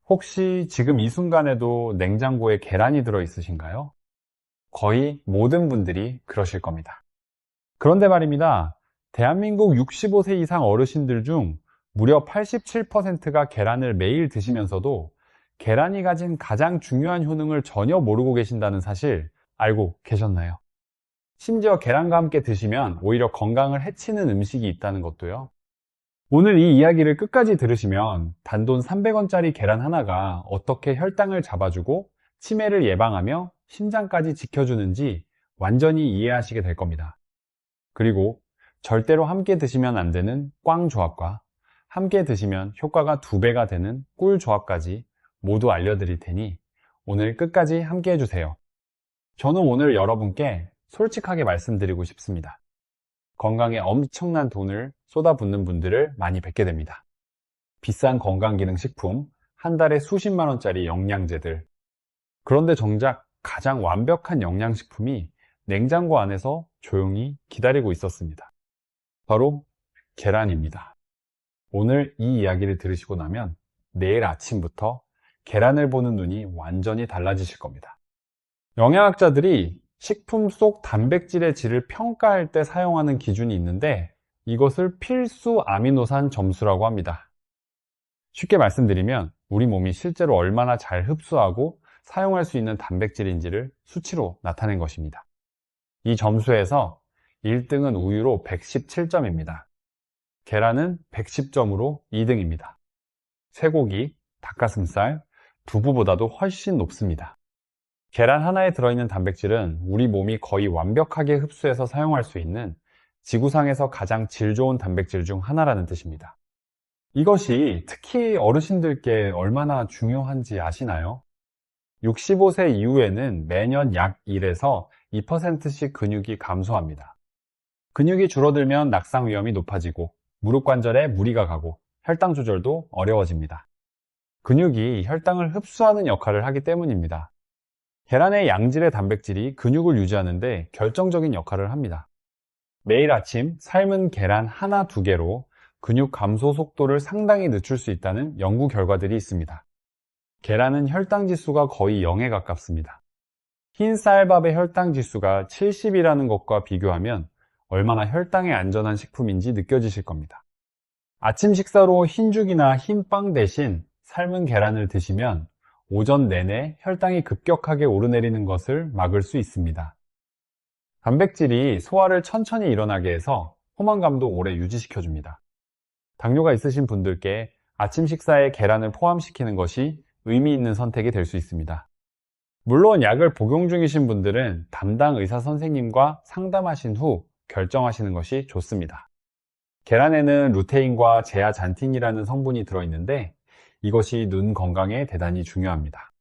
혹시 지금 이 순간에도 냉장고에 계란이 들어 있으신가요? 거의 모든 분들이 그러실 겁니다. 그런데 말입니다. 대한민국 65세 이상 어르신들 중 무려 87%가 계란을 매일 드시면서도 계란이 가진 가장 중요한 효능을 전혀 모르고 계신다는 사실 알고 계셨나요? 심지어 계란과 함께 드시면 오히려 건강을 해치는 음식이 있다는 것도요. 오늘 이 이야기를 끝까지 들으시면 단돈 300원짜리 계란 하나가 어떻게 혈당을 잡아주고 치매를 예방하며 심장까지 지켜주는지 완전히 이해하시게 될 겁니다. 그리고 절대로 함께 드시면 안 되는 꽝 조합과 함께 드시면 효과가 2배가 되는 꿀 조합까지 모두 알려드릴 테니 오늘 끝까지 함께 해주세요. 저는 오늘 여러분께 솔직하게 말씀드리고 싶습니다. 건강에 엄청난 돈을 쏟아붓는 분들을 많이 뵙게 됩니다. 비싼 건강기능식품, 한 달에 수십만 원짜리 영양제들. 그런데 정작 가장 완벽한 영양식품이 냉장고 안에서 조용히 기다리고 있었습니다. 바로 계란입니다. 오늘 이 이야기를 들으시고 나면 내일 아침부터 계란을 보는 눈이 완전히 달라지실 겁니다. 영양학자들이 식품 속 단백질의 질을 평가할 때 사용하는 기준이 있는데 이것을 필수 아미노산 점수라고 합니다. 쉽게 말씀드리면 우리 몸이 실제로 얼마나 잘 흡수하고 사용할 수 있는 단백질인지를 수치로 나타낸 것입니다. 이 점수에서 1등은 우유로 117점입니다. 계란은 110점으로 2등입니다. 쇠고기, 닭가슴살, 두부보다도 훨씬 높습니다. 계란 하나에 들어있는 단백질은 우리 몸이 거의 완벽하게 흡수해서 사용할 수 있는 지구상에서 가장 질 좋은 단백질 중 하나라는 뜻입니다. 이것이 특히 어르신들께 얼마나 중요한지 아시나요? 65세 이후에는 매년 약 1에서 2%씩 근육이 감소합니다. 근육이 줄어들면 낙상 위험이 높아지고 무릎 관절에 무리가 가고 혈당 조절도 어려워집니다. 근육이 혈당을 흡수하는 역할을 하기 때문입니다. 계란의 양질의 단백질이 근육을 유지하는데 결정적인 역할을 합니다. 매일 아침 삶은 계란 하나, 2개로 근육 감소 속도를 상당히 늦출 수 있다는 연구 결과들이 있습니다. 계란은 혈당 지수가 거의 0에 가깝습니다. 흰 쌀밥의 혈당 지수가 70이라는 것과 비교하면 얼마나 혈당에 안전한 식품인지 느껴지실 겁니다. 아침 식사로 흰죽이나 흰빵 대신 삶은 계란을 드시면 오전 내내 혈당이 급격하게 오르내리는 것을 막을 수 있습니다. 단백질이 소화를 천천히 일어나게 해서 포만감도 오래 유지시켜줍니다. 당뇨가 있으신 분들께 아침 식사에 계란을 포함시키는 것이 의미 있는 선택이 될 수 있습니다. 물론 약을 복용 중이신 분들은 담당 의사 선생님과 상담하신 후 결정하시는 것이 좋습니다. 계란에는 루테인과 제아잔틴이라는 성분이 들어있는데 이것이 눈 건강에 대단히 중요합니다.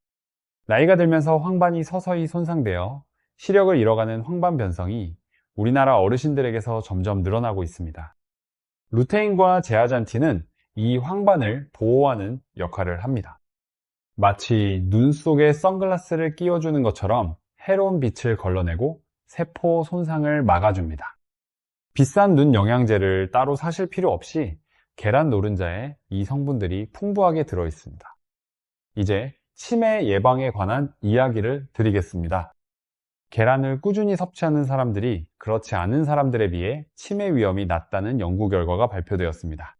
나이가 들면서 황반이 서서히 손상되어 시력을 잃어가는 황반 변성이 우리나라 어르신들에게서 점점 늘어나고 있습니다. 루테인과 제아잔틴은 이 황반을 보호하는 역할을 합니다. 마치 눈 속에 선글라스를 끼워주는 것처럼 해로운 빛을 걸러내고 세포 손상을 막아줍니다. 비싼 눈 영양제를 따로 사실 필요 없이 계란 노른자에 이 성분들이 풍부하게 들어있습니다. 이제 치매 예방에 관한 이야기를 드리겠습니다. 계란을 꾸준히 섭취하는 사람들이 그렇지 않은 사람들에 비해 치매 위험이 낮다는 연구 결과가 발표되었습니다.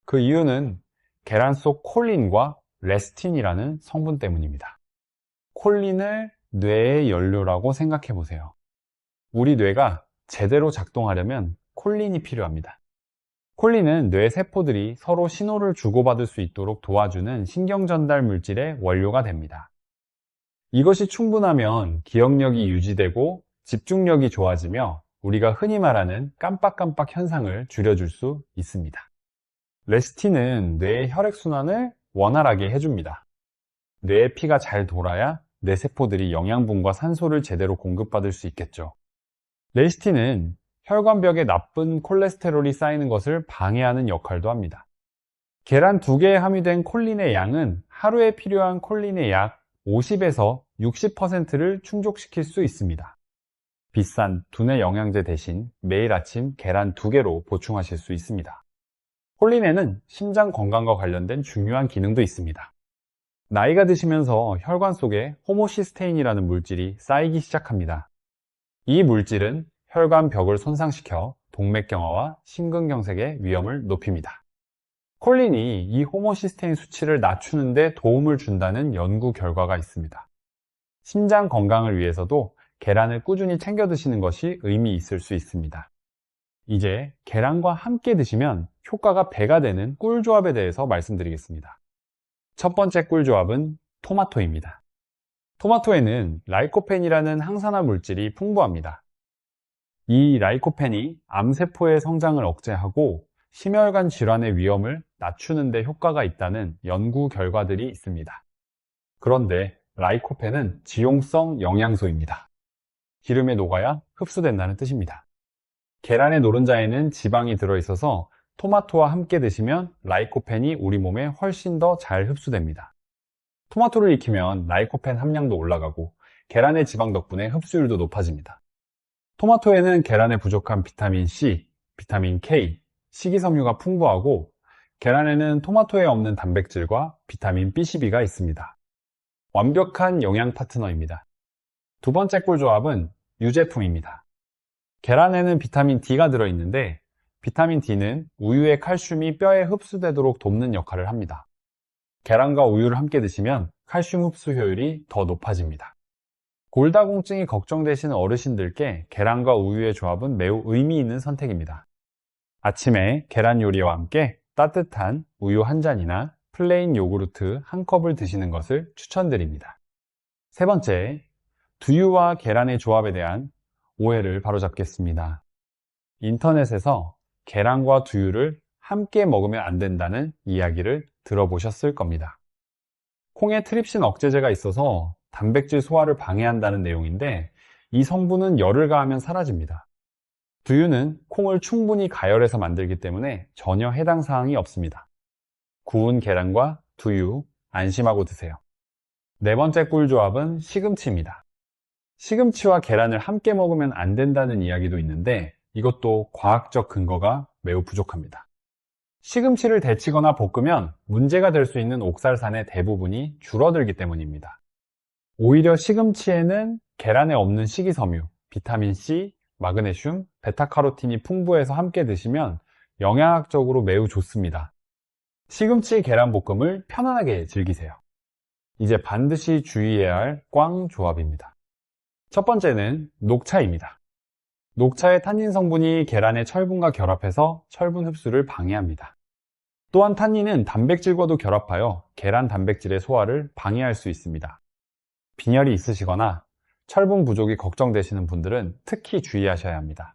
그 이유는 계란 속 콜린과 레스틴이라는 성분 때문입니다. 콜린을 뇌의 연료라고 생각해 보세요. 우리 뇌가 제대로 작동하려면 콜린이 필요합니다. 콜린은 뇌 세포들이 서로 신호를 주고받을 수 있도록 도와주는 신경 전달 물질의 원료가 됩니다. 이것이 충분하면 기억력이 유지되고 집중력이 좋아지며 우리가 흔히 말하는 깜빡깜빡 현상을 줄여줄 수 있습니다. 레스틴은 뇌의 혈액순환을 원활하게 해줍니다. 뇌의 피가 잘 돌아야 뇌 세포들이 영양분과 산소를 제대로 공급받을 수 있겠죠. 레시틴은 혈관벽에 나쁜 콜레스테롤이 쌓이는 것을 방해하는 역할도 합니다. 계란 2개에 함유된 콜린의 양은 하루에 필요한 콜린의 약 50에서 60%를 충족시킬 수 있습니다. 비싼 두뇌 영양제 대신 매일 아침 계란 2개로 보충하실 수 있습니다. 콜린에는 심장 건강과 관련된 중요한 기능도 있습니다. 나이가 드시면서 혈관 속에 호모시스테인이라는 물질이 쌓이기 시작합니다. 이 물질은 혈관 벽을 손상시켜 동맥경화와 심근경색의 위험을 높입니다. 콜린이 이 호모시스테인 수치를 낮추는 데 도움을 준다는 연구 결과가 있습니다. 심장 건강을 위해서도 계란을 꾸준히 챙겨 드시는 것이 의미 있을 수 있습니다. 이제 계란과 함께 드시면 효과가 배가 되는 꿀조합에 대해서 말씀드리겠습니다. 첫 번째 꿀조합은 토마토입니다. 토마토에는 라이코펜이라는 항산화 물질이 풍부합니다. 이 라이코펜이 암세포의 성장을 억제하고 심혈관 질환의 위험을 낮추는 데 효과가 있다는 연구 결과들이 있습니다. 그런데 라이코펜은 지용성 영양소입니다. 기름에 녹아야 흡수된다는 뜻입니다. 계란의 노른자에는 지방이 들어있어서 토마토와 함께 드시면 라이코펜이 우리 몸에 훨씬 더 잘 흡수됩니다. 토마토를 익히면 라이코펜 함량도 올라가고 계란의 지방 덕분에 흡수율도 높아집니다. 토마토에는 계란에 부족한 비타민 C, 비타민 K, 식이섬유가 풍부하고 계란에는 토마토에 없는 단백질과 비타민 B12가 있습니다. 완벽한 영양 파트너입니다. 두 번째 꿀조합은 유제품입니다. 계란에는 비타민 D가 들어있는데 비타민 D는 우유의 칼슘이 뼈에 흡수되도록 돕는 역할을 합니다. 계란과 우유를 함께 드시면 칼슘 흡수 효율이 더 높아집니다. 골다공증이 걱정되시는 어르신들께 계란과 우유의 조합은 매우 의미 있는 선택입니다. 아침에 계란 요리와 함께 따뜻한 우유 한 잔이나 플레인 요구르트 한 컵을 드시는 것을 추천드립니다. 세 번째, 두유와 계란의 조합에 대한 오해를 바로잡겠습니다. 인터넷에서 계란과 두유를 함께 먹으면 안 된다는 이야기를 들어보셨을 겁니다. 콩에 트립신 억제제가 있어서 단백질 소화를 방해한다는 내용인데 이 성분은 열을 가하면 사라집니다. 두유는 콩을 충분히 가열해서 만들기 때문에 전혀 해당 사항이 없습니다. 구운 계란과 두유 안심하고 드세요. 네 번째 꿀조합은 시금치입니다. 시금치와 계란을 함께 먹으면 안 된다는 이야기도 있는데 이것도 과학적 근거가 매우 부족합니다. 시금치를 데치거나 볶으면 문제가 될 수 있는 옥살산의 대부분이 줄어들기 때문입니다. 오히려 시금치에는 계란에 없는 식이섬유, 비타민C, 마그네슘, 베타카로틴이 풍부해서 함께 드시면 영양학적으로 매우 좋습니다. 시금치 계란볶음을 편안하게 즐기세요. 이제 반드시 주의해야 할 꽝 조합입니다. 첫 번째는 녹차입니다. 녹차의 탄닌 성분이 계란의 철분과 결합해서 철분 흡수를 방해합니다. 또한 탄닌은 단백질과도 결합하여 계란 단백질의 소화를 방해할 수 있습니다. 빈혈이 있으시거나 철분 부족이 걱정되시는 분들은 특히 주의하셔야 합니다.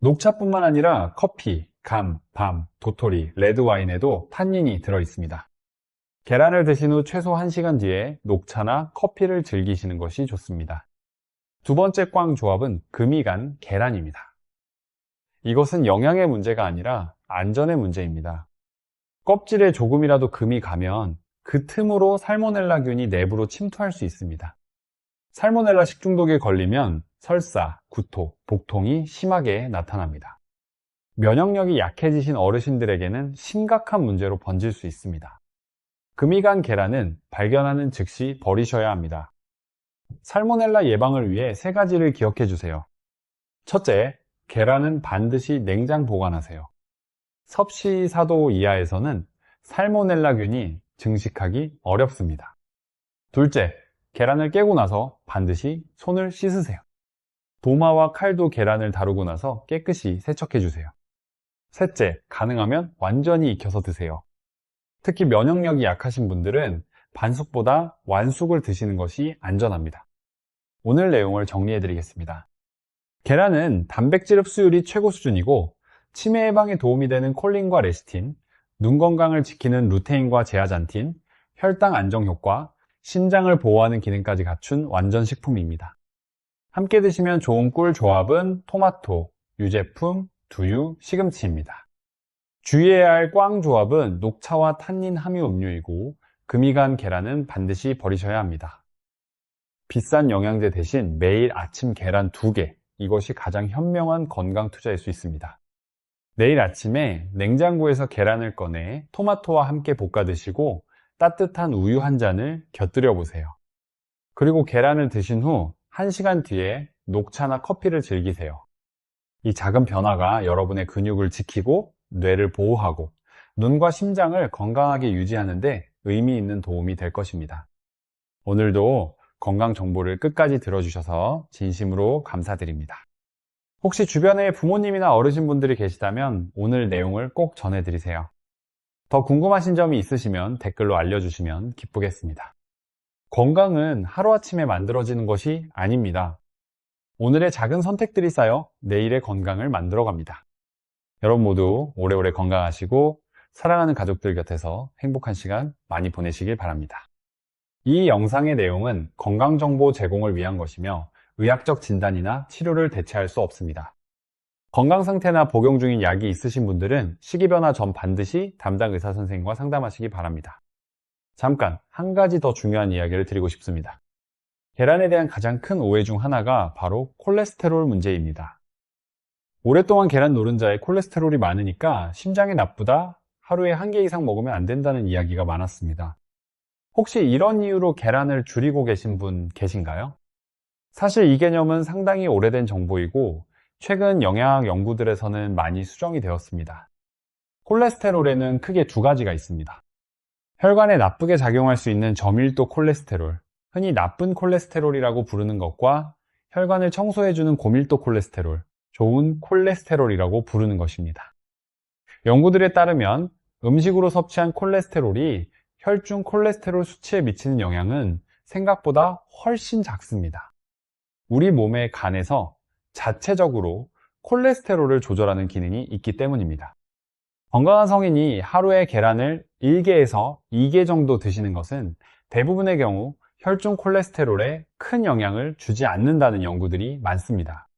녹차뿐만 아니라 커피, 감, 밤, 도토리, 레드와인에도 탄닌이 들어있습니다. 계란을 드신 후 최소 1시간 뒤에 녹차나 커피를 즐기시는 것이 좋습니다. 두 번째 꽝 조합은 금이 간 계란입니다. 이것은 영양의 문제가 아니라 안전의 문제입니다. 껍질에 조금이라도 금이 가면 그 틈으로 살모넬라균이 내부로 침투할 수 있습니다. 살모넬라 식중독에 걸리면 설사, 구토, 복통이 심하게 나타납니다. 면역력이 약해지신 어르신들에게는 심각한 문제로 번질 수 있습니다. 금이 간 계란은 발견하는 즉시 버리셔야 합니다. 살모넬라 예방을 위해 3가지를 기억해 주세요. 첫째, 계란은 반드시 냉장 보관하세요. 섭씨 4도 이하에서는 살모넬라균이 증식하기 어렵습니다. 둘째, 계란을 깨고 나서 반드시 손을 씻으세요. 도마와 칼도 계란을 다루고 나서 깨끗이 세척해 주세요. 셋째, 가능하면 완전히 익혀서 드세요. 특히 면역력이 약하신 분들은 반숙보다 완숙을 드시는 것이 안전합니다. 오늘 내용을 정리해 드리겠습니다. 계란은 단백질 흡수율이 최고 수준이고 치매 예방에 도움이 되는 콜린과 레시틴, 눈 건강을 지키는 루테인과 제아잔틴, 혈당 안정 효과, 신장을 보호하는 기능까지 갖춘 완전 식품입니다. 함께 드시면 좋은 꿀 조합은 토마토, 유제품, 두유, 시금치입니다. 주의해야 할 꽝 조합은 녹차와 탄닌 함유 음료이고 금이 간 계란은 반드시 버리셔야 합니다. 비싼 영양제 대신 매일 아침 계란 2개, 이것이 가장 현명한 건강 투자일 수 있습니다. 내일 아침에 냉장고에서 계란을 꺼내 토마토와 함께 볶아 드시고 따뜻한 우유 한 잔을 곁들여 보세요. 그리고 계란을 드신 후 1시간 뒤에 녹차나 커피를 즐기세요. 이 작은 변화가 여러분의 근육을 지키고 뇌를 보호하고 눈과 심장을 건강하게 유지하는 데 의미 있는 도움이 될 것입니다. 오늘도 건강 정보를 끝까지 들어주셔서 진심으로 감사드립니다. 혹시 주변에 부모님이나 어르신분들이 계시다면 오늘 내용을 꼭 전해드리세요. 더 궁금하신 점이 있으시면 댓글로 알려주시면 기쁘겠습니다. 건강은 하루아침에 만들어지는 것이 아닙니다. 오늘의 작은 선택들이 쌓여 내일의 건강을 만들어갑니다. 여러분 모두 오래오래 건강하시고 사랑하는 가족들 곁에서 행복한 시간 많이 보내시길 바랍니다. 이 영상의 내용은 건강정보 제공을 위한 것이며 의학적 진단이나 치료를 대체할 수 없습니다. 건강 상태나 복용 중인 약이 있으신 분들은 식이변화 전 반드시 담당 의사선생님과 상담하시기 바랍니다. 잠깐 한 가지 더 중요한 이야기를 드리고 싶습니다. 계란에 대한 가장 큰 오해 중 하나가 바로 콜레스테롤 문제입니다. 오랫동안 계란 노른자에 콜레스테롤이 많으니까 심장에 나쁘다, 하루에 1개 이상 먹으면 안 된다는 이야기가 많았습니다. 혹시 이런 이유로 계란을 줄이고 계신 분 계신가요? 사실 이 개념은 상당히 오래된 정보이고 최근 영양학 연구들에서는 많이 수정이 되었습니다. 콜레스테롤에는 크게 두 가지가 있습니다. 혈관에 나쁘게 작용할 수 있는 저밀도 콜레스테롤, 흔히 나쁜 콜레스테롤이라고 부르는 것과 혈관을 청소해주는 고밀도 콜레스테롤, 좋은 콜레스테롤이라고 부르는 것입니다. 연구들에 따르면 음식으로 섭취한 콜레스테롤이 혈중 콜레스테롤 수치에 미치는 영향은 생각보다 훨씬 작습니다. 우리 몸의 간에서 자체적으로 콜레스테롤을 조절하는 기능이 있기 때문입니다. 건강한 성인이 하루에 계란을 1개에서 2개 정도 드시는 것은 대부분의 경우 혈중 콜레스테롤에 큰 영향을 주지 않는다는 연구들이 많습니다.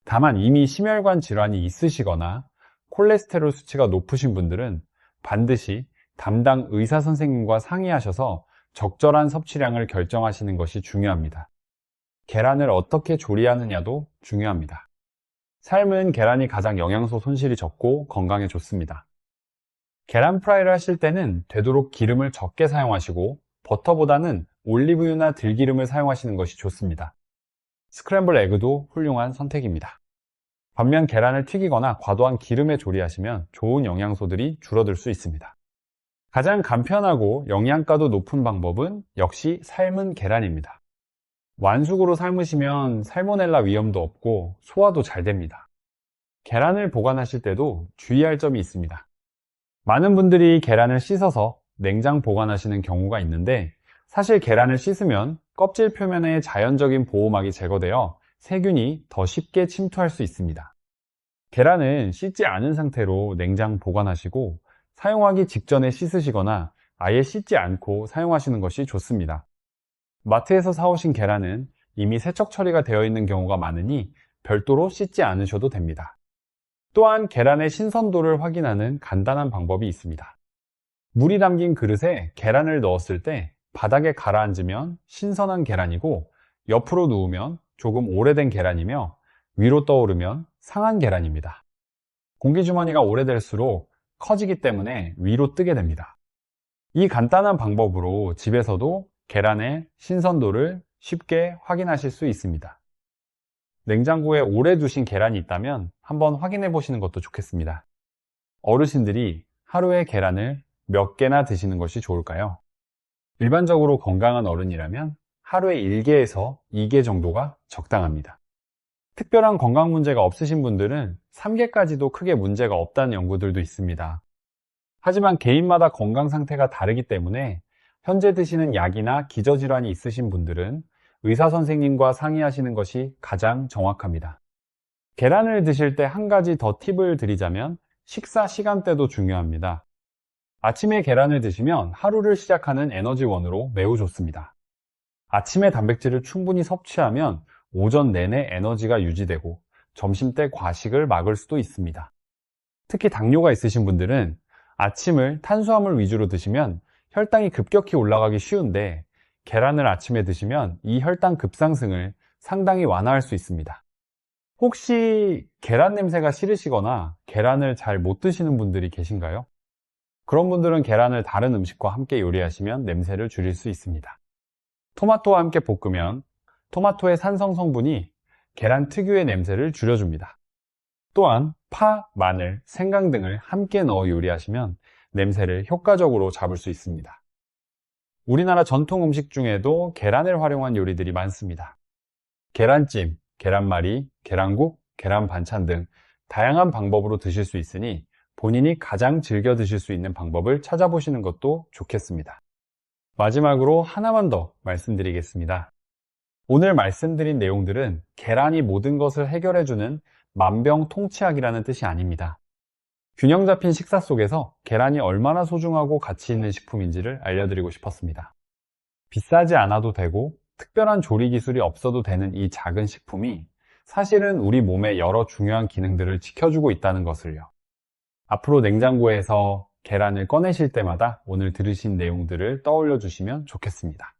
다만 이미 심혈관 질환이 있으시거나 콜레스테롤 수치가 높으신 분들은 반드시 담당 의사 선생님과 상의하셔서 적절한 섭취량을 결정하시는 것이 중요합니다. 계란을 어떻게 조리하느냐도 중요합니다. 삶은 계란이 가장 영양소 손실이 적고 건강에 좋습니다. 계란 프라이를 하실 때는 되도록 기름을 적게 사용하시고 버터보다는 올리브유나 들기름을 사용하시는 것이 좋습니다. 스크램블 에그도 훌륭한 선택입니다. 반면 계란을 튀기거나 과도한 기름에 조리하시면 좋은 영양소들이 줄어들 수 있습니다. 가장 간편하고 영양가도 높은 방법은 역시 삶은 계란입니다. 완숙으로 삶으시면 살모넬라 위험도 없고 소화도 잘 됩니다. 계란을 보관하실 때도 주의할 점이 있습니다. 많은 분들이 계란을 씻어서 냉장 보관하시는 경우가 있는데 사실 계란을 씻으면 껍질 표면의 자연적인 보호막이 제거되어 세균이 더 쉽게 침투할 수 있습니다. 계란은 씻지 않은 상태로 냉장 보관하시고 사용하기 직전에 씻으시거나 아예 씻지 않고 사용하시는 것이 좋습니다. 마트에서 사오신 계란은 이미 세척 처리가 되어 있는 경우가 많으니 별도로 씻지 않으셔도 됩니다. 또한 계란의 신선도를 확인하는 간단한 방법이 있습니다. 물이 담긴 그릇에 계란을 넣었을 때 바닥에 가라앉으면 신선한 계란이고 옆으로 누우면 조금 오래된 계란이며 위로 떠오르면 상한 계란입니다. 공기주머니가 오래될수록 커지기 때문에 위로 뜨게 됩니다. 이 간단한 방법으로 집에서도 계란의 신선도를 쉽게 확인하실 수 있습니다. 냉장고에 오래 두신 계란이 있다면 한번 확인해 보시는 것도 좋겠습니다. 어르신들이 하루에 계란을 몇 개나 드시는 것이 좋을까요? 일반적으로 건강한 어른이라면 하루에 1개에서 2개 정도가 적당합니다. 특별한 건강 문제가 없으신 분들은 3개까지도 크게 문제가 없다는 연구들도 있습니다. 하지만 개인마다 건강 상태가 다르기 때문에 현재 드시는 약이나 기저질환이 있으신 분들은 의사 선생님과 상의하시는 것이 가장 정확합니다. 계란을 드실 때 한 가지 더 팁을 드리자면 식사 시간대도 중요합니다. 아침에 계란을 드시면 하루를 시작하는 에너지원으로 매우 좋습니다. 아침에 단백질을 충분히 섭취하면 오전 내내 에너지가 유지되고 점심때 과식을 막을 수도 있습니다. 특히 당뇨가 있으신 분들은 아침을 탄수화물 위주로 드시면 혈당이 급격히 올라가기 쉬운데 계란을 아침에 드시면 이 혈당 급상승을 상당히 완화할 수 있습니다. 혹시 계란 냄새가 싫으시거나 계란을 잘 못 드시는 분들이 계신가요? 그런 분들은 계란을 다른 음식과 함께 요리하시면 냄새를 줄일 수 있습니다. 토마토와 함께 볶으면 토마토의 산성 성분이 계란 특유의 냄새를 줄여줍니다. 또한 파, 마늘, 생강 등을 함께 넣어 요리하시면 냄새를 효과적으로 잡을 수 있습니다. 우리나라 전통 음식 중에도 계란을 활용한 요리들이 많습니다. 계란찜, 계란말이, 계란국, 계란 반찬 등 다양한 방법으로 드실 수 있으니 본인이 가장 즐겨 드실 수 있는 방법을 찾아보시는 것도 좋겠습니다. 마지막으로 하나만 더 말씀드리겠습니다. 오늘 말씀드린 내용들은 계란이 모든 것을 해결해주는 만병통치약이라는 뜻이 아닙니다. 균형 잡힌 식사 속에서 계란이 얼마나 소중하고 가치 있는 식품인지를 알려드리고 싶었습니다. 비싸지 않아도 되고 특별한 조리 기술이 없어도 되는 이 작은 식품이 사실은 우리 몸의 여러 중요한 기능들을 지켜주고 있다는 것을요. 앞으로 냉장고에서 계란을 꺼내실 때마다 오늘 들으신 내용들을 떠올려 주시면 좋겠습니다.